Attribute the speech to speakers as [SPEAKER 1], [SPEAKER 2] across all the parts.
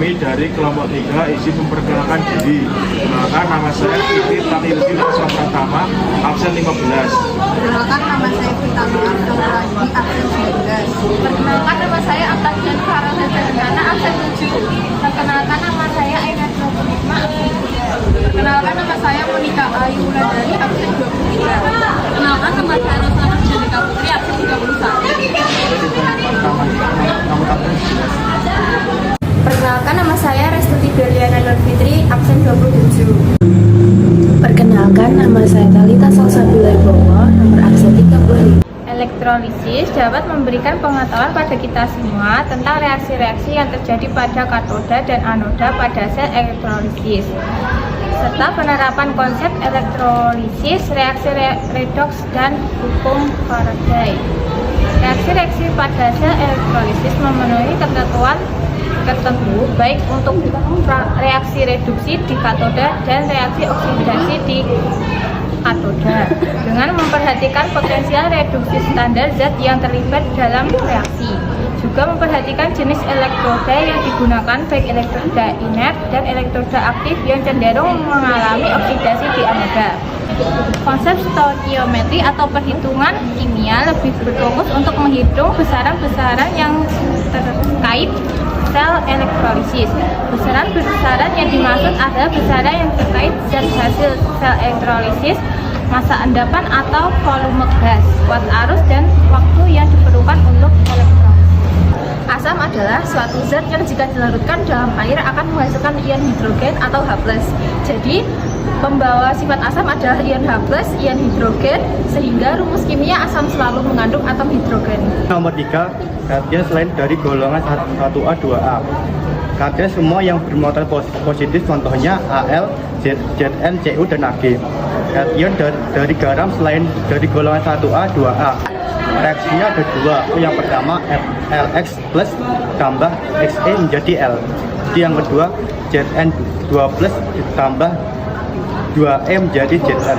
[SPEAKER 1] Kami dari kelompok 3 izin memperkenalkan diri. Perkenalkan, nama saya Fitri Taniludin Asal Pratama, absen 15.
[SPEAKER 2] Perkenalkan, nama saya Fitami Abdul Raji, absen 19.
[SPEAKER 3] Perkenalkan, nama saya Amtajian Farah Zazana, absen 7. Perkenalkan, nama saya Aina Hikmah, absen 3. Perkenalkan, nama saya Monika Ayu Wulandari, absen 23. Perkenalkan, nama saya Rosana Jelika Putri, absen 31.
[SPEAKER 4] Perkenalkan, nama saya Restuti Berliana Nur Fitri, absen 27.
[SPEAKER 5] Perkenalkan, nama saya Talita Salsabila Bowo, nomor absen 35.
[SPEAKER 3] Elektrolisis dapat memberikan pengetahuan pada kita semua tentang reaksi-reaksi yang terjadi pada katoda dan anoda pada sel elektrolisis, serta penerapan konsep elektrolisis, reaksi redoks, dan hukum Faraday. Reaksi-reaksi pada sel elektrolisis memenuhi ketentuan tertentu baik untuk reaksi reduksi di katoda dan reaksi oksidasi di katoda, dengan memperhatikan potensial reduksi standar zat yang terlibat dalam reaksi. Juga memperhatikan jenis elektroda yang digunakan, baik elektroda inert dan elektroda aktif yang cenderung mengalami oksidasi di anoda. Konsep stoikiometri atau perhitungan kimia lebih berfokus untuk menghitung besaran-besaran yang terkait sel elektrolisis. Besaran-besaran yang dimaksud adalah besaran yang terkait zat hasil sel elektrolisis, massa endapan atau volume gas, kuat arus, dan waktu yang diperlukan untuk elektrolisis.
[SPEAKER 4] Asam adalah suatu zat yang jika dilarutkan dalam air akan menghasilkan ion hidrogen atau H+. Jadi, pembawa sifat asam adalah ion H+, ion hidrogen, sehingga rumus kimia asam selalu mengandung atom hidrogen.
[SPEAKER 6] Nomor 3, kation selain dari golongan 1A, 2A. Kation semua yang bermuatan positif, contohnya Al, Zn, Cu, dan Ag. Kation dari garam selain dari golongan 1A, 2A. Reaksinya ada dua. Yang pertama, Lx plus tambah Xe menjadi L. Yang kedua, Zn2 plus ditambah 2E menjadi Zn.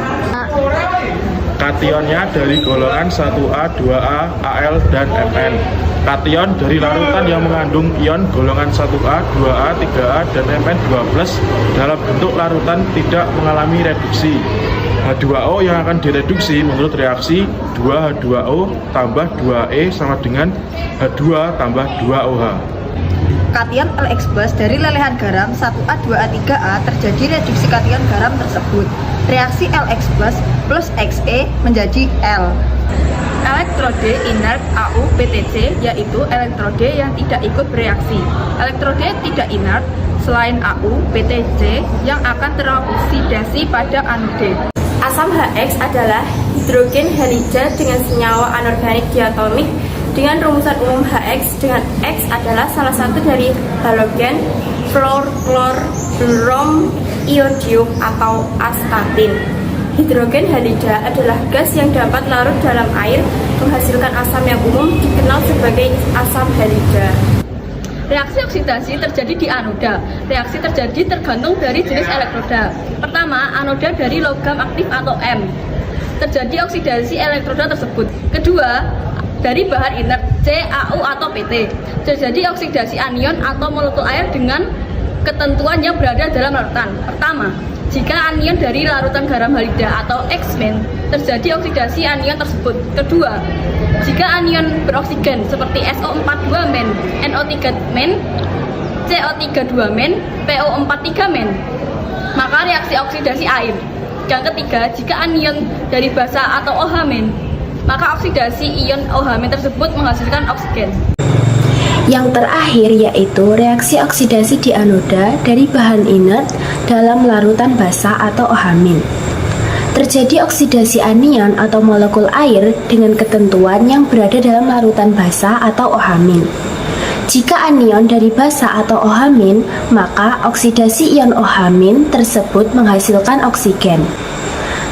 [SPEAKER 1] Kationnya dari golongan 1A, 2A, Al, dan Mn. Kation dari larutan yang mengandung ion golongan 1A, 2A, 3A, dan Mn2+, dalam bentuk larutan tidak mengalami reduksi. H2O yang akan direduksi menurut reaksi 2H2O tambah 2E sama dengan H2 tambah 2OH.
[SPEAKER 2] Kation Lx plus dari lelehan garam 1A, 2A, 3A terjadi reduksi kation garam tersebut. Reaksi Lx plus Xe menjadi L.
[SPEAKER 3] Elektrode inert Au PTC yaitu elektrode yang tidak ikut bereaksi. Elektrode tidak inert selain Au PTC yang akan teroksidasi pada anode.
[SPEAKER 4] Asam HX adalah hidrogen halida dengan senyawa anorganik diatomik dengan rumusan umum HX, dengan X adalah salah satu dari halogen fluor, klor, brom, iodium atau astatin. Hidrogen halida adalah gas yang dapat larut dalam air menghasilkan asam yang umum dikenal sebagai asam halida.
[SPEAKER 3] Reaksi oksidasi terjadi di anoda. Reaksi terjadi tergantung dari jenis elektroda. Pertama, anoda dari logam aktif atau M. Terjadi oksidasi elektroda tersebut. Kedua, dari bahan inert CaO atau PT. Terjadi oksidasi anion atau molekul air dengan ketentuan yang berada dalam larutan. Pertama, jika anion dari larutan garam halida atau X-men, terjadi oksidasi anion tersebut. Kedua, jika anion beroksigen seperti SO42-men, NO3-men, CO32-men, PO43-men, maka reaksi oksidasi air. Yang ketiga, jika anion dari basa atau OH-men, maka oksidasi ion OH-men tersebut menghasilkan oksigen.
[SPEAKER 5] Yang terakhir yaitu reaksi oksidasi di anoda dari bahan inert dalam larutan basa atau OH-. Terjadi oksidasi anion atau molekul air dengan ketentuan yang berada dalam larutan basa atau OH-. Jika anion dari basa atau OH-, maka oksidasi ion OH- tersebut menghasilkan oksigen.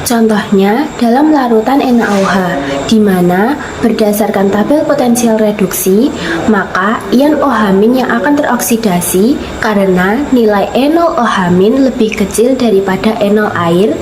[SPEAKER 5] Contohnya dalam larutan NaOH, di mana berdasarkan tabel potensial reduksi, maka ion OH- yang akan teroksidasi karena nilai E0 OH- lebih kecil daripada E0 air